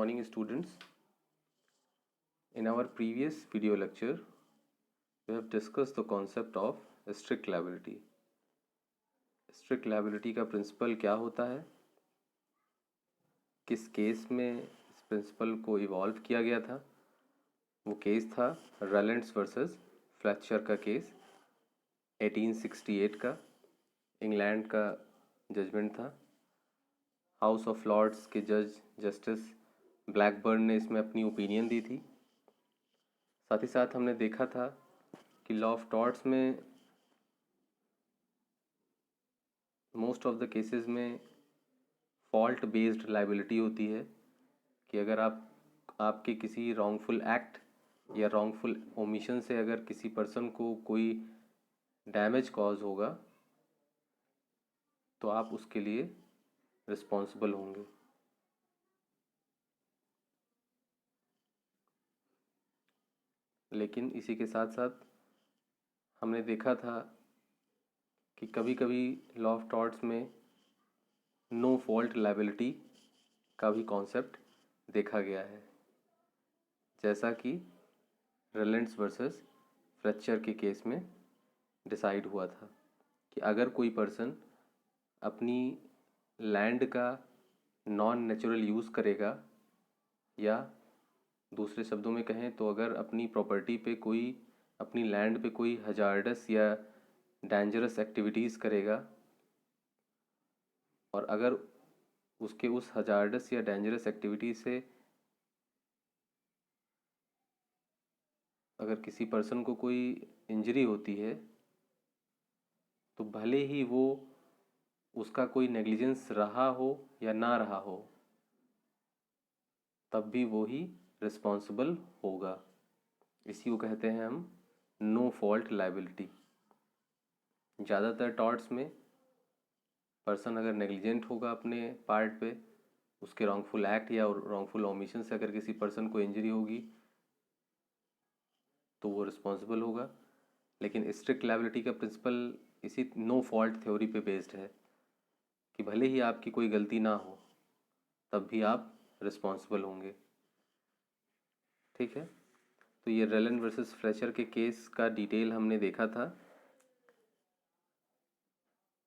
morning, students. In our previous video lecture, we have discussed the concept of strict liability. Strict liability का principal क्या होता है, किस case में इस प्रिंसिपल को इवॉल्व किया गया था। वो केस था रैलेंट्स वर्सेस फ्लेचर का केस, 1868 का, इंग्लैंड का जजमेंट था। हाउस ऑफ लॉर्ड्स के जज जस्टिस ब्लैकबर्न ने इसमें अपनी ओपिनियन दी थी। साथ ही साथ हमने देखा था कि लॉ ऑफ टॉर्ट्स में मोस्ट ऑफ द केसेस में फॉल्ट बेस्ड लाइबिलिटी होती है कि अगर आपके किसी रॉन्गफुल एक्ट या रॉन्गफुल ओमिशन से अगर किसी पर्सन को कोई डैमेज कॉज होगा तो आप उसके लिए रिस्पॉन्सिबल होंगे। लेकिन इसी के साथ साथ हमने देखा था कि कभी कभी लॉ ऑफ टॉर्ट्स में नो फॉल्ट लाइबिलिटी का भी कॉन्सेप्ट देखा गया है, जैसा कि रैलेंट्स वर्सेस फ्लेचर के केस में डिसाइड हुआ था कि अगर कोई पर्सन अपनी लैंड का नॉन नेचुरल यूज़ करेगा, या दूसरे शब्दों में कहें तो अगर अपनी प्रॉपर्टी पे कोई, अपनी लैंड पे कोई हजार्डस या डेंजरस एक्टिविटीज़ करेगा और अगर उसके उस हजार्डस या डेंजरस एक्टिविटी से अगर किसी पर्सन को कोई इंजरी होती है तो भले ही वो उसका कोई नेग्लिजेंस रहा हो या ना रहा हो, तब भी वो ही रिस्पॉन्सिबल होगा। इसी को कहते हैं हम नो फॉल्ट लाइबिलिटी। ज़्यादातर टॉर्ट्स में पर्सन अगर नेग्लिजेंट होगा अपने पार्ट पे, उसके रॉन्गफुल एक्ट या रॉन्गफुल ओमिशन से अगर किसी पर्सन को इंजरी होगी तो वो रिस्पॉन्सिबल होगा। लेकिन स्ट्रिक्ट लाइबिलिटी का प्रिंसिपल इसी नो फॉल्ट थ्योरी पे बेस्ड है कि भले ही आपकी कोई गलती ना हो तब भी आप रिस्पॉन्सिबल होंगे। ठीक है, तो ये रैलेंट वर्सेस फ्लेचर के केस का डिटेल हमने देखा था।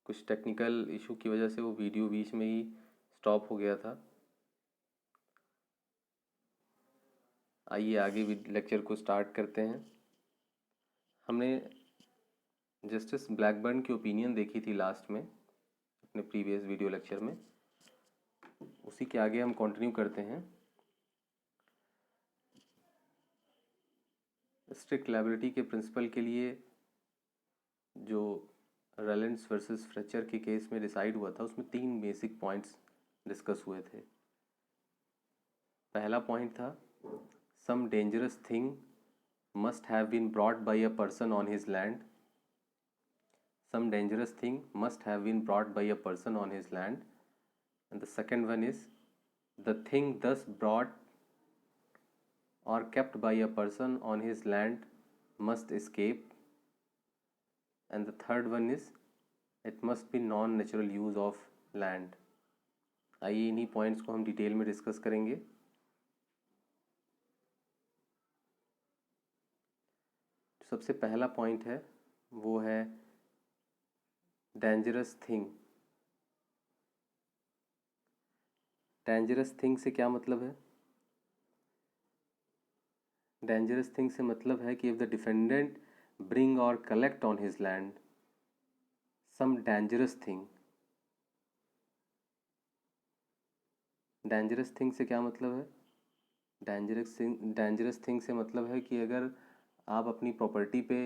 कुछ टेक्निकल इशू की वजह से वो वीडियो बीच में ही स्टॉप हो गया था। आइए आगे भी लेक्चर को स्टार्ट करते हैं। हमने जस्टिस ब्लैकबर्न की ओपिनियन देखी थी लास्ट में अपने प्रीवियस वीडियो लेक्चर में, उसी के आगे हम कंटिन्यू करते हैं। स्ट्रिक्ट लायबिलिटी के प्रिंसिपल के लिए जो रैलेंट्स वर्सेस फ्लेचर के केस में डिसाइड हुआ था उसमें 3 बेसिक पॉइंट्स डिस्कस हुए थे। पहला पॉइंट था some dangerous thing must have been brought by a person on his land. Some dangerous thing must have been brought by a person on his land. And the second one is the thing thus brought or kept by a person on his land must escape. And the third one is it must be non-natural use of land. आइए इन्हीं points को हम detail में discuss करेंगे। सबसे पहला point है वो है डेंजरस थिंग। डेंजरस थिंग से क्या मतलब है? डेंजरस थिंग से मतलब है कि if the defendant bring or collect on his land some dangerous thing. Dangerous thing से क्या मतलब है? डेंजरस थिंग से मतलब है कि अगर आप अपनी प्रॉपर्टी पे,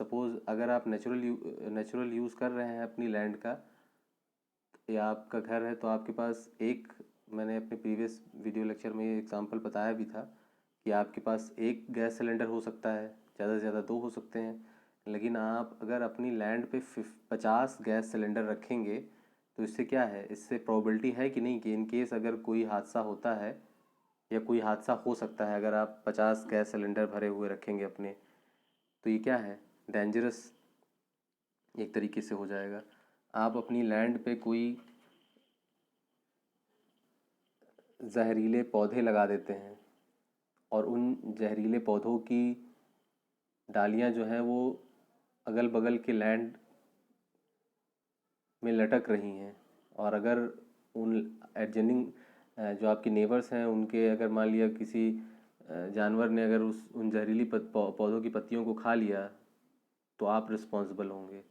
सपोज़ अगर आप नेचुरल यूज़ कर रहे हैं अपनी लैंड का, या आपका घर है तो आपके पास एक, मैंने अपने प्रीवियस वीडियो लेक्चर में ये एग्जांपल बताया भी था कि आपके पास एक गैस सिलेंडर हो सकता है, ज़्यादा से ज़्यादा 2 हो सकते हैं। लेकिन आप अगर अपनी लैंड पे 50 गैस सिलेंडर रखेंगे तो इससे क्या है, इससे प्रोबेबिलिटी है कि नहीं कि इन केस अगर कोई हादसा होता है या कोई हादसा हो सकता है अगर आप 50 गैस सिलेंडर भरे हुए रखेंगे अपने, तो ये क्या है, डेंजरस एक तरीके से हो जाएगा। आप अपनी लैंड पे कोई जहरीले पौधे लगा देते हैं और उन जहरीले पौधों की डालियाँ जो हैं वो अगल बगल के लैंड में लटक रही हैं, और अगर उन एडजनिंग जो आपके नेबर्स हैं उनके अगर मान लिया किसी जानवर ने अगर उस उन जहरीली पौधों की पत्तियों को खा लिया तो आप रिस्पॉन्सिबल होंगे।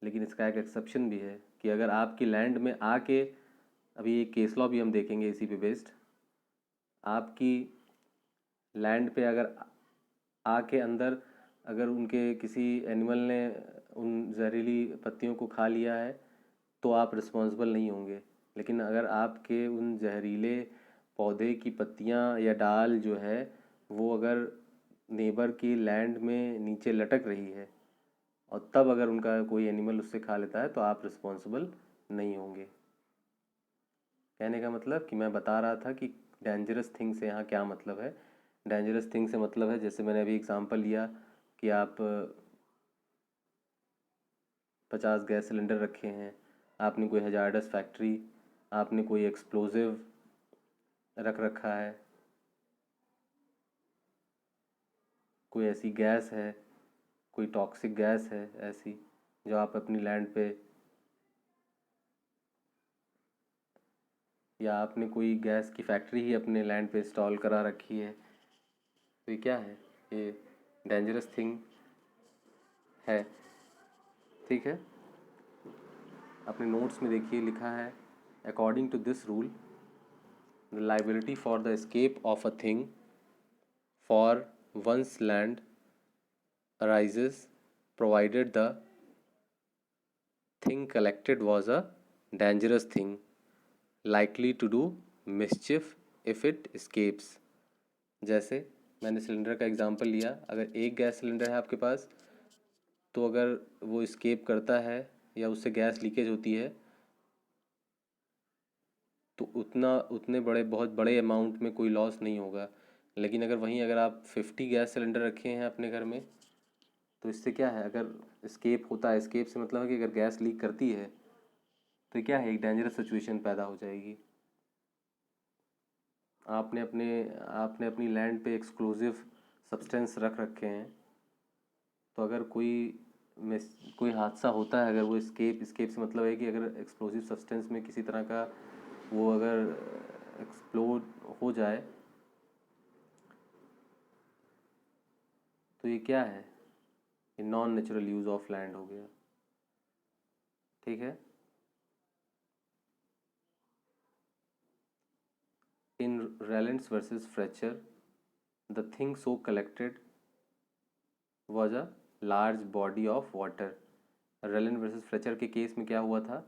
लेकिन इसका एक एक्सेप्शन भी है कि अगर आपकी लैंड में आके, अभी एक केस लॉ भी हम देखेंगे इसी पे बेस्ड, आपकी लैंड पे अगर आके अंदर अगर उनके किसी एनिमल ने उन जहरीली पत्तियों को खा लिया है तो आप रिस्पॉन्सिबल नहीं होंगे। लेकिन अगर आपके उन जहरीले पौधे की पत्तियां या डाल जो है वो अगर नेबर की लैंड में नीचे लटक रही है और तब अगर उनका कोई एनिमल उससे खा लेता है तो आप रिस्पॉन्सिबल नहीं होंगे। कहने का मतलब कि मैं बता रहा था कि डेंजरस थिंग से यहाँ क्या मतलब है। डेंजरस थिंग से मतलब है, जैसे मैंने अभी एग्जांपल लिया कि आप 50 गैस सिलेंडर रखे हैं, आपने कोई हजार्डस फैक्ट्री, आपने कोई एक्सप्लोजिव रख रखा है, कोई ऐसी गैस है, कोई टॉक्सिक गैस है ऐसी जो आप अपनी लैंड पे, या आपने कोई गैस की फैक्ट्री ही अपने लैंड पे इंस्टॉल करा रखी है, तो ये क्या है? ये डेंजरस थिंग है। ठीक है, अपने नोट्स में देखिए लिखा है, according to this rule the liability for the escape of a thing for one's land arises provided the thing collected was a dangerous thing likely to do mischief if it escapes। जैसे मैंने cylinder का example लिया, अगर एक gas cylinder है आपके पास तो अगर वो स्केप करता है या उससे गैस लीकेज होती है तो उतने बहुत बड़े अमाउंट में कोई लॉस नहीं होगा। लेकिन अगर वहीं अगर आप 50 गैस सिलेंडर रखे हैं अपने घर में तो इससे क्या है, अगर स्केप होता है, स्केप से मतलब है कि अगर गैस लीक करती है तो क्या है, एक डेंजरस सिचुएशन पैदा हो जाएगी। आपने अपनी लैंड पे एक्सप्लोजिव सब्सटेंस रख रखे हैं, तो अगर कोई हादसा होता है, अगर वो स्केप से मतलब है कि अगर एक्सप्लोजिव सब्सटेंस में किसी तरह का वो अगर एक्सप्लोड हो जाए तो ये क्या है, ये non natural use of land हो गया। ठीक है, in Rylands versus Fletcher the thing so collected was a large body of water. Rylands versus Fletcher के केस में क्या हुआ था,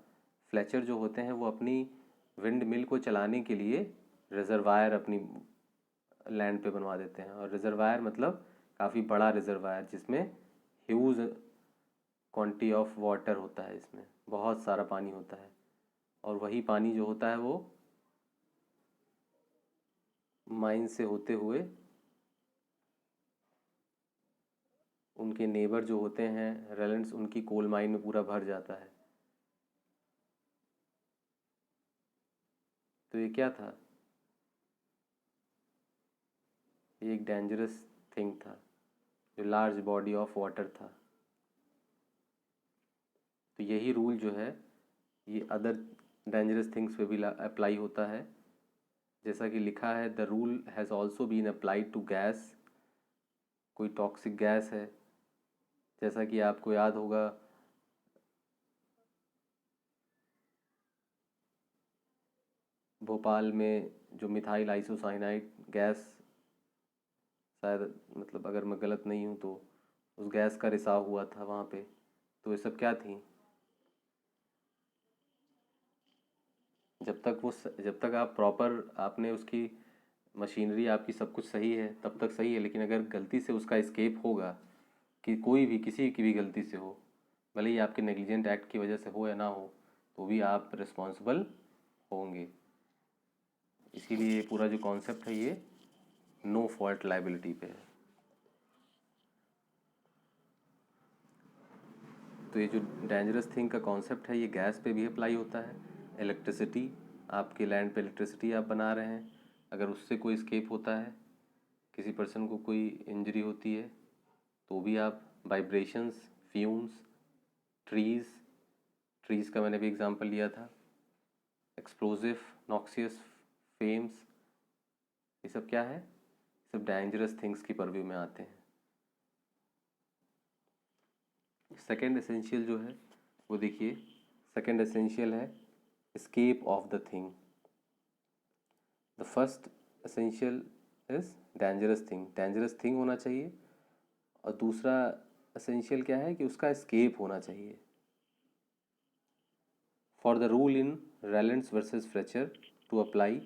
फ्लेचर जो होते हैं वो अपनी विंड मिल को चलाने के लिए रिजर्वायर अपनी लैंड पे बनवा देते हैं, और रिजर्वायर मतलब काफ़ी बड़ा रिजर्वायर जिसमें ह्यूज क्वांटिटी ऑफ वाटर होता है, इसमें बहुत सारा पानी होता है, और वही पानी जो होता है वो माइन से होते हुए उनके नेबर जो होते हैं रेलेंट्स, उनकी कोल माइन में पूरा भर जाता है। तो ये क्या था, ये एक डेंजरस थिंग था जो लार्ज बॉडी ऑफ वाटर था। तो यही रूल जो है ये अदर डेंजरस थिंग्स पे भी अप्लाई होता है। जैसा कि लिखा है, the rule has also been applied to gas, कोई टॉक्सिक गैस है, जैसा कि आपको याद होगा भोपाल में जो मिथाइल आइसोसाइनाइड गैस, शायद मतलब अगर मैं गलत नहीं हूँ तो उस गैस का रिसाव हुआ था वहाँ पे। तो ये सब क्या थी, जब तक आप प्रॉपर आपने उसकी मशीनरी आपकी सब कुछ सही है तब तक सही है, लेकिन अगर गलती से उसका एस्केप होगा, कि कोई भी किसी की भी गलती से हो, भले ही आपके नेग्लिजेंट एक्ट की वजह से हो या ना हो, तो भी आप रिस्पॉन्सिबल होंगे। इसीलिए पूरा जो कॉन्सेप्ट है ये नो फॉल्ट लाइबिलिटी पे है। तो ये जो डेंजरस थिंग का कॉन्सेप्ट है ये गैस पे भी अप्लाई होता है, इलेक्ट्रिसिटी, आपके लैंड पे इलेक्ट्रिसिटी आप बना रहे हैं, अगर उससे कोई स्केप होता है, किसी पर्सन को कोई इंजरी होती है, तो भी आप वाइब्रेशंस, फ्यूम्स, ट्रीज़ का मैंने भी एग्जांपल लिया था, एक्सप्लोजिव, नॉक्सियस, फेम्स, ये सब क्या है, सब डेंजरस थिंग्स की परव्यू में आते हैं। सेकेंड एसेंशियल जो है वो देखिए, सेकेंड एसेंशियल है escape of the thing. The first essential is dangerous thing होना चाहिए, और दूसरा essential क्या है कि उसका escape होना चाहिए. For the rule in Raylands versus Fletcher to apply,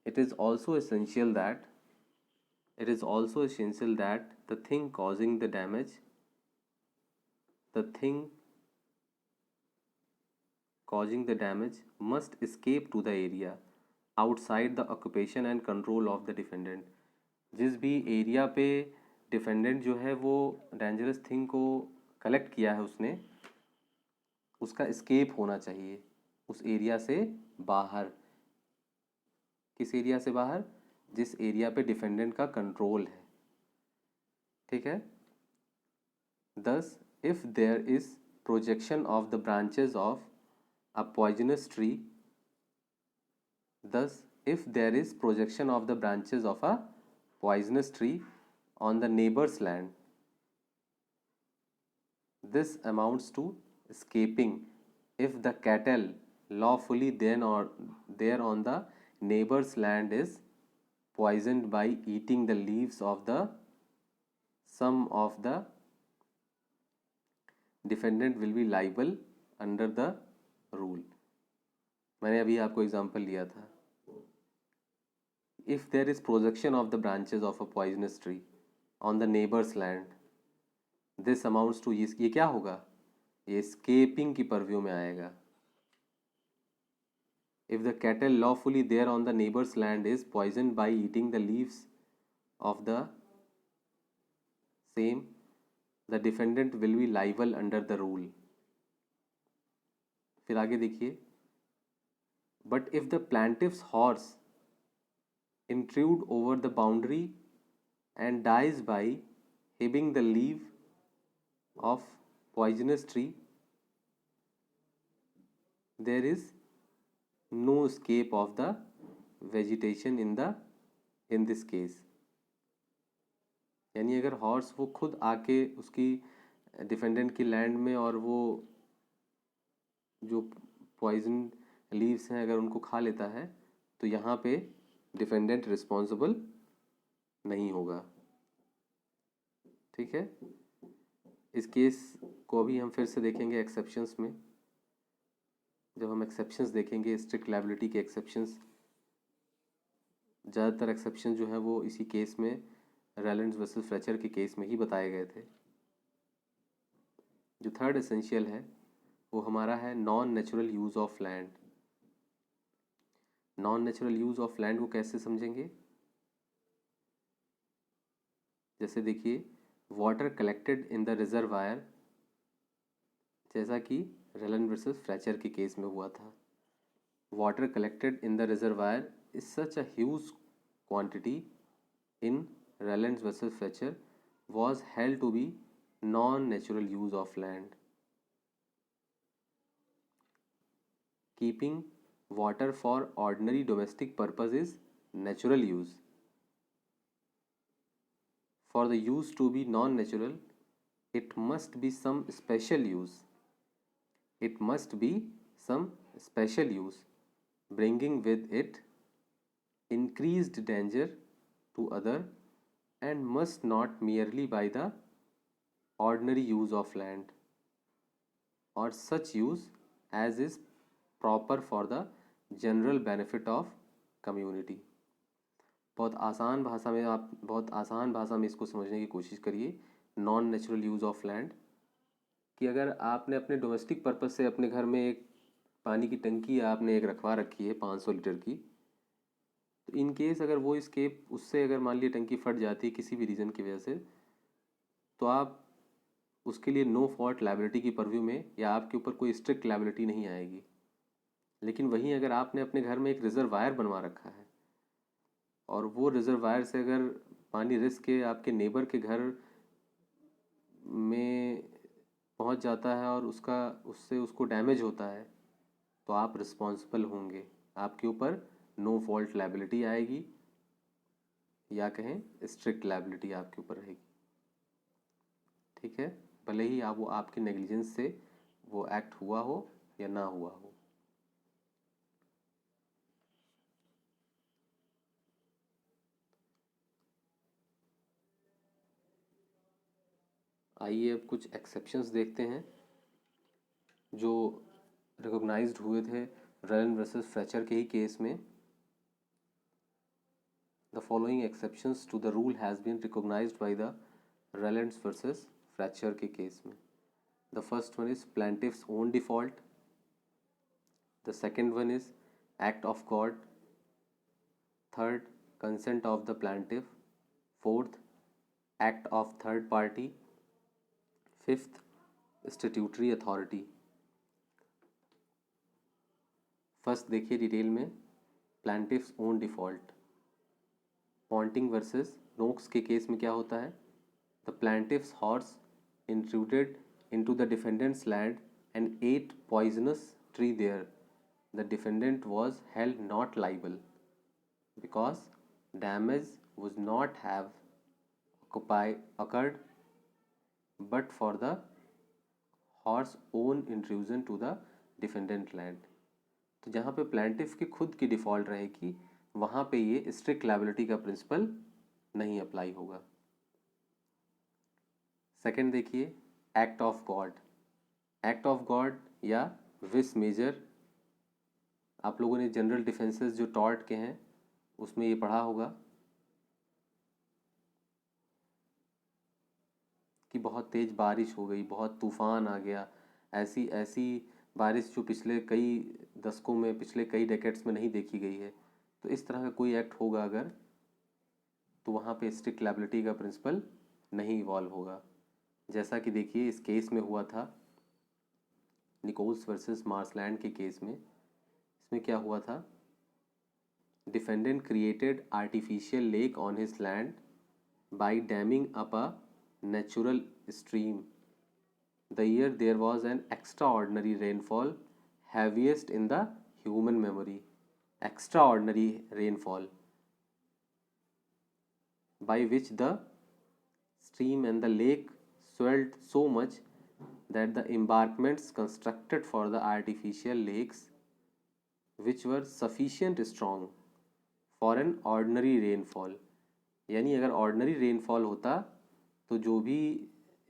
it is also essential that the thing causing the damage must escape to the area outside the occupation and control of the defendant. जिस भी area पे defendant जो है वो dangerous thing को collect किया है उसने, उसका एस्केप होना चाहिए उस एरिया से बाहर. किस एरिया से बाहर? जिस एरिया पे डिफेंडेंट का कंट्रोल है. ठीक है. Thus, if there is projection of the branches of a poisonous tree, on the neighbor's land, this amounts to escaping if the cattle lawfully then or there on the neighbor's land is poisoned by eating the leaves of the some of the defendant will be liable under the rule. मैंने अभी आपको example लिया था. If there is projection of the branches of a poisonous tree on the neighbor's land, this amounts to, ये क्या होगा? ये escaping की परव्यू में आएगा. If the cattle lawfully there on the neighbor's land is poisoned by eating the leaves of the same, the defendant will be liable under the rule. फिर आगे देखिए. But if the plaintiff's horse intrude over the boundary and dies by heaving the leaf of poisonous tree, there is no escape of the vegetation in this case. यानी अगर horse वो खुद आके उसकी defendant की लैंड में और वो जो पॉइजन लीव्स हैं अगर उनको खा लेता है, तो यहाँ पे डिफेंडेंट रिस्पॉन्सिबल नहीं होगा. ठीक है. इस केस को अभी हम फिर से देखेंगे एक्सेप्शंस में. जब हम एक्सेप्शंस देखेंगे, स्ट्रिक्ट लायबिलिटी के एक्सेप्शंस, ज़्यादातर एक्सेप्शन जो है वो इसी केस में, रैलेंड्स वर्सेस फ्लेचर के केस में ही बताए गए थे. जो थर्ड एसेंशियल है वो हमारा है non natural use of land. Non natural use of land को कैसे समझेंगे? जैसे देखिए, water collected in the reservoir, जैसा कि रैलेंड वर्सेस फ्लेचर के केस में हुआ था. Water collected in the reservoir is such a huge quantity in Rylands versus Fletcher was held to be non-natural use of land. Keeping water for ordinary domestic purpose is natural use. For the use to be non-natural, it must be some special use. It must be some special use, bringing with it increased danger to other, and must not merely by the ordinary use of land or such use as is proper for the general benefit of community. बहुत आसान भाषा में इसको समझने की कोशिश करिए. Non natural use of land, कि अगर आपने अपने डोमेस्टिक पर्पस से अपने घर में एक पानी की टंकी आपने एक रखवा रखी है 500 लीटर की, तो इन केस अगर वो स्केप उससे अगर मान लीजिए टंकी फट जाती है किसी भी रीज़न की वजह से, तो आप उसके लिए नो फॉल्ट लायबिलिटी की परव्यू में, या आपके ऊपर कोई स्ट्रिक्ट लायबिलिटी नहीं आएगी. लेकिन वहीं अगर आपने अपने घर में एक रिजर्वायर बनवा रखा है और वो रिजर्वायर से अगर पानी रिस के आपके नेबर के घर में पहुंच जाता है और उससे उसको डैमेज होता है, तो आप रिस्पॉन्सिबल होंगे। आपके ऊपर नो फॉल्ट लायबिलिटी आएगी, या कहें स्ट्रिक्ट लायबिलिटी आपके ऊपर रहेगी। ठीक है, भले ही वो आपके नेग्लिजेंस से वो एक्ट हुआ हो या ना हुआ हो। आइए अब कुछ एक्सेप्शंस देखते हैं जो रिकॉग्नाइज्ड हुए थे रेलन वर्सेस फ्रेचर के ही केस में। The following exceptions to the rule has been recognised by the Rylands versus Fletcher के केस में। The first one is plaintiff's own default. The second one is act of God. Third, consent of the plaintiff. Fourth, act of third party. Fifth, statutory authority. First देखिए detail में, plaintiff's own default. Ponting versus Knox के case में क्या होता है? The plaintiff's horse intruded into the defendant's land and ate poisonous tree there. The defendant was held not liable because damage was not have occurred but for the horse own intrusion to the defendant land। तो जहाँ पे plaintiff की खुद की default रहेगी वहाँ पे ये स्ट्रिक्ट लायबिलिटी का प्रिंसिपल नहीं अप्लाई होगा। सेकंड देखिए, act of God. Act of God या विस मेजर, आप लोगों ने जनरल डिफेंसेस जो टॉर्ट के हैं उसमें ये पढ़ा होगा कि बहुत तेज़ बारिश हो गई, बहुत तूफ़ान आ गया, ऐसी ऐसी बारिश जो पिछले कई दशकों में, पिछले कई डेकेड्स में नहीं देखी गई है। तो इस तरह का कोई एक्ट होगा अगर, तो वहाँ पे स्ट्रिक्ट लायबिलिटी का प्रिंसिपल नहीं इवॉल्व होगा। जैसा कि देखिए इस केस में हुआ था, निकोल्स वर्सेस मार्सलैंड के केस में। इसमें क्या हुआ था? Defendant created artificial lake on his land by damming up a natural stream the year there was an extraordinary rainfall, heaviest in the human memory. Extraordinary rainfall by which the stream and the lake swelled so much that the embankments constructed for the artificial lakes, which were sufficient strong for an ordinary rainfall, यानी अगर ordinary rainfall होता तो जो भी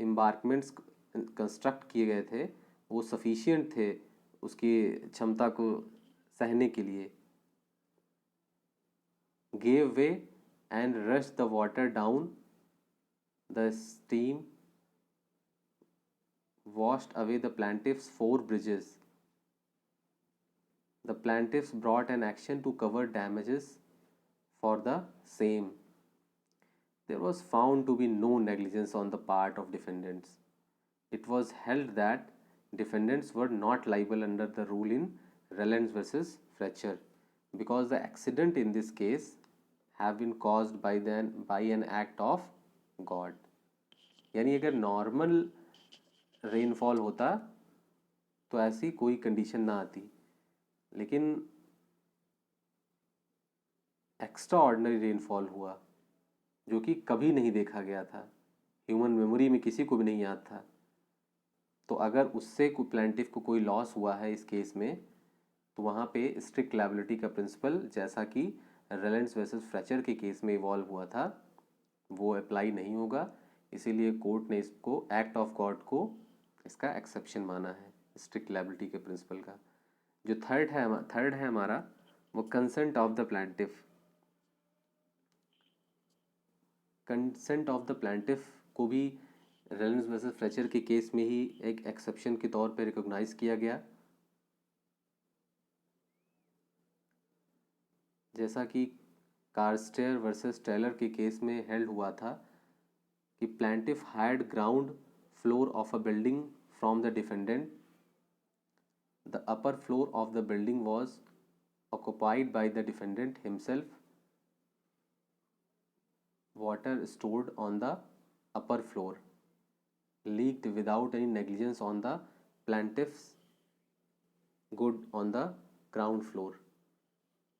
एम्बार्कमेंट्स construct किए गए थे वो सफिशिएंट थे उसकी क्षमता को सहने के लिए। Gave way and rush the water down, the steam washed away the plaintiff's 4 bridges. The plaintiffs brought an action to cover damages for the same. There was found to be no negligence on the part of defendants. It was held that defendants were not liable under the rule in Rellens versus Fletcher because the accident in this case have been caused by an act of God. यानी अगर normal rainfall होता तो ऐसी कोई condition ना आती, लेकिन extra ordinary rainfall हुआ जो कि कभी नहीं देखा गया था, ह्यूमन मेमोरी में किसी को भी नहीं याद था। तो अगर उससे प्लेंटिफ को कोई लॉस हुआ है इस केस में, तो वहाँ पे स्ट्रिक्ट लायबिलिटी का प्रिंसिपल जैसा कि रेलेंस वर्सेस फ्रेचर के केस में इवॉल्व हुआ था वो अप्लाई नहीं होगा। इसीलिए कोर्ट ने इसको एक्ट ऑफ गॉड को इसका एक्सेप्शन माना है स्ट्रिक्ट लायबिलिटी के प्रिंसिपल का। जो थर्ड है हमारा, वो consent of the plaintiff. Consent of the plaintiff को भी रेलेंस वर्सेस फ्लेचर के केस में ही एक एक्सेप्शन के तौर पे रिकॉग्नाइज किया गया। जैसा कि कार्स्टेयर वर्सेस टेलर के केस में हेल्ड हुआ था कि plaintiff hired ground floor of a building from the defendant the upper floor of the building was occupied by the defendant himself. Water stored on the upper floor leaked without any negligence on the plaintiff's good on the ground floor.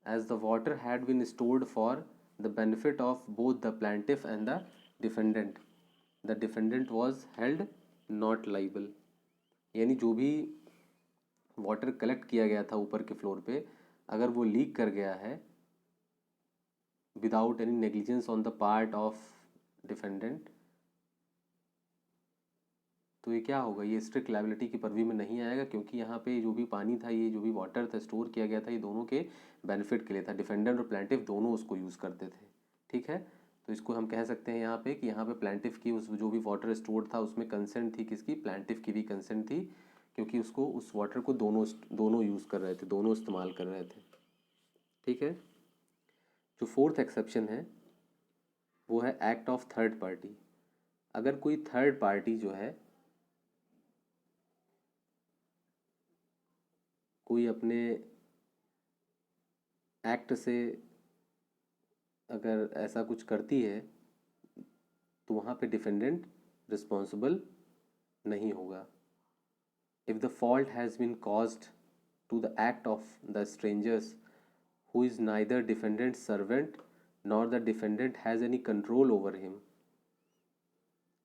As the water had been stored for the benefit of both the plaintiff and the defendant was held not liable. यानी जो भी water collect किया गया था ऊपर के floor पे, अगर वो लीक कर गया है without any negligence on the part of defendant, तो ये क्या होगा, ये स्ट्रिक्ट लायबिलिटी की परवी में नहीं आएगा, क्योंकि यहाँ पे जो भी पानी था, ये जो भी वाटर था स्टोर किया गया था, ये दोनों के बेनिफिट के लिए था। डिफेंडेंट और प्लेंटिफ दोनों उसको यूज़ करते थे। ठीक है, तो इसको हम कह सकते हैं यहाँ पे कि यहाँ पे प्लेंटिफ की उस जो भी वाटर स्टोर था उसमें कंसेंट थी, किसकी, प्लेंटिफ की भी कंसेंट थी, क्योंकि उसको उस वाटर को दोनों यूज़ कर रहे थे, दोनों इस्तेमाल कर रहे थे। ठीक है, जो फोर्थ एक्सेप्शन है वो है एक्ट ऑफ थर्ड पार्टी। अगर कोई थर्ड पार्टी जो है कोई अपने एक्ट से अगर ऐसा कुछ करती है तो वहाँ पे डिफेंडेंट रिस्पॉन्सिबल नहीं होगा। If the fault has been caused to the act of the strangers who is neither defendant servant nor the defendant has any control over him,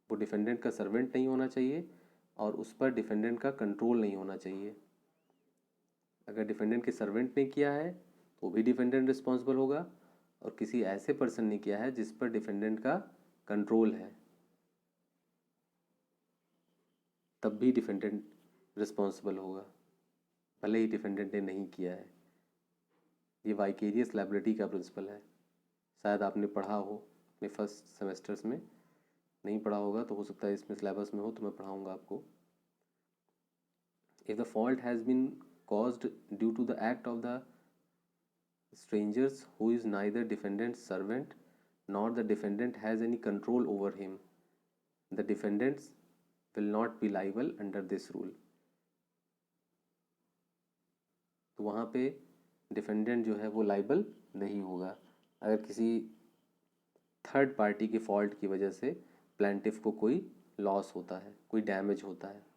वो डिफेंडेंट का सर्वेंट नहीं होना चाहिए और उस पर डिफेंडेंट का कंट्रोल नहीं होना चाहिए। अगर डिफेंडेंट के सर्वेंट ने किया है तो भी डिफेंडेंट रिस्पॉन्सिबल होगा, और किसी ऐसे पर्सन ने किया है जिस पर डिफेंडेंट का कंट्रोल है तब भी डिफेंडेंट रिस्पॉन्सिबल होगा, भले ही डिफेंडेंट ने नहीं किया है। ये वाइकेरियस लायबिलिटी का प्रिंसिपल है। शायद आपने पढ़ा हो अपने फर्स्ट सेमेस्टर्स में, नहीं पढ़ा होगा तो हो सकता है इसमें सिलेबस में हो तो मैं पढ़ाऊँगा आपको। If the fault has been caused due to the act of the strangers who is neither defendant's servant nor the defendant has any control over him, the defendants will not be liable under this rule. तो वहाँ पे defendant जो है वो liable नहीं होगा अगर किसी थर्ड पार्टी के फॉल्ट की वजह से प्लेंटिफ को कोई लॉस होता है, कोई डैमेज होता है।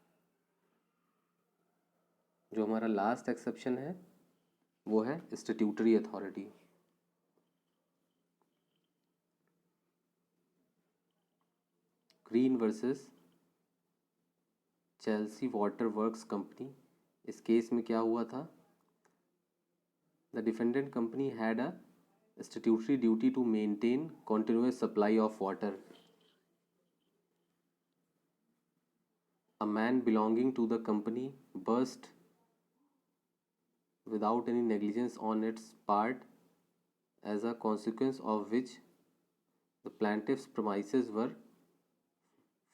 जो हमारा लास्ट एक्सेप्शन है वो है statutory authority. Green versus Chelsea water works company, इस केस में क्या हुआ था, the defendant company had a statutory duty to maintain continuous supply of water. A man belonging to the company burst without any negligence on its part, as a consequence of which the plaintiff's premises were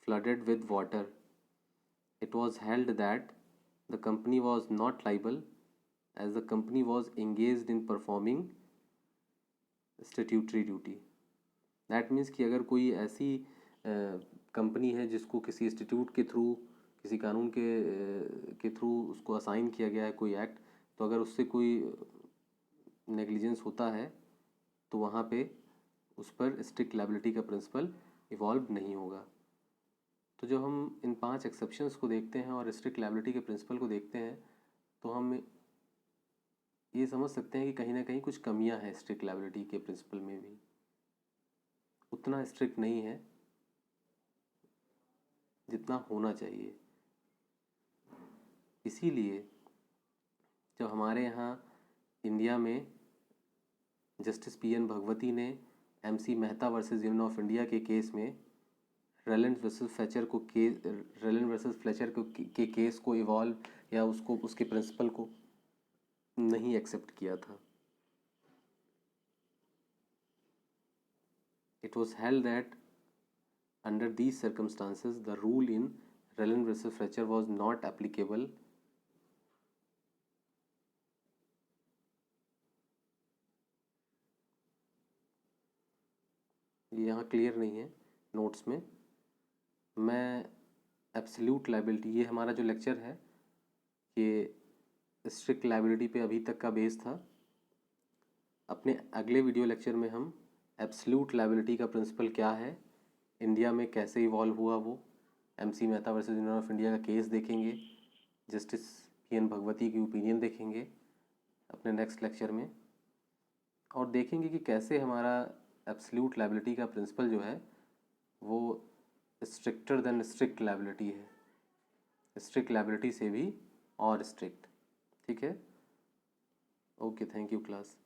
flooded with water. It was held that the company was not liable as the company was engaged in performing statutory duty. That means कि अगर कोई ऐसी company है जिसको किसी institute के through, किसी कानून के थ्रू उसको असाइन किया गया है कोई एक्ट, तो अगर उससे कोई नेग्लिजेंस होता है तो वहाँ पे उस पर स्ट्रिक्ट लायबिलिटी का प्रिंसिपल इवॉल्व नहीं होगा। तो जब हम इन 5 एक्सेप्शंस को देखते हैं और स्ट्रिक्ट लायबिलिटी के प्रिंसिपल को देखते हैं तो हम ये समझ सकते हैं कि कहीं ना कहीं कुछ कमियां हैं स्ट्रिक्ट लायबिलिटी के प्रिंसिपल में भी, उतना स्ट्रिक्ट नहीं है जितना होना चाहिए। इसीलिए जब हमारे यहाँ इंडिया में जस्टिस पीएन भगवती ने MC Mehta versus union of India के केस में रेलेंट वर्सेस फ्लेचर के केस को इवॉल्व या उसको उसके प्रिंसिपल को नहीं एक्सेप्ट किया था। It was held that under these circumstances the rule in Relin versus Fletcher was not applicable ये यहाँ क्लियर नहीं है नोट्स में। मैं एब्सोल्यूट लायबिलिटी, ये हमारा जो लेक्चर है ये स्ट्रिक्ट लायबिलिटी पे अभी तक का बेस था। अपने अगले वीडियो लेक्चर में हम एब्सोल्यूट लायबिलिटी का प्रिंसिपल क्या है, इंडिया में कैसे इवॉल्व हुआ, वो MC Mehta versus union of India का केस देखेंगे, जस्टिस PN भगवती की ओपिनियन देखेंगे अपने नेक्स्ट लेक्चर में, और देखेंगे कि कैसे हमारा एब्सोल्यूट लायबिलिटी का प्रिंसिपल जो है वो स्ट्रिक्टर देन स्ट्रिक्ट लायबिलिटी है, स्ट्रिक्ट लायबिलिटी से भी और स्ट्रिक्ट। ठीक है, ओके, थैंक यू क्लास।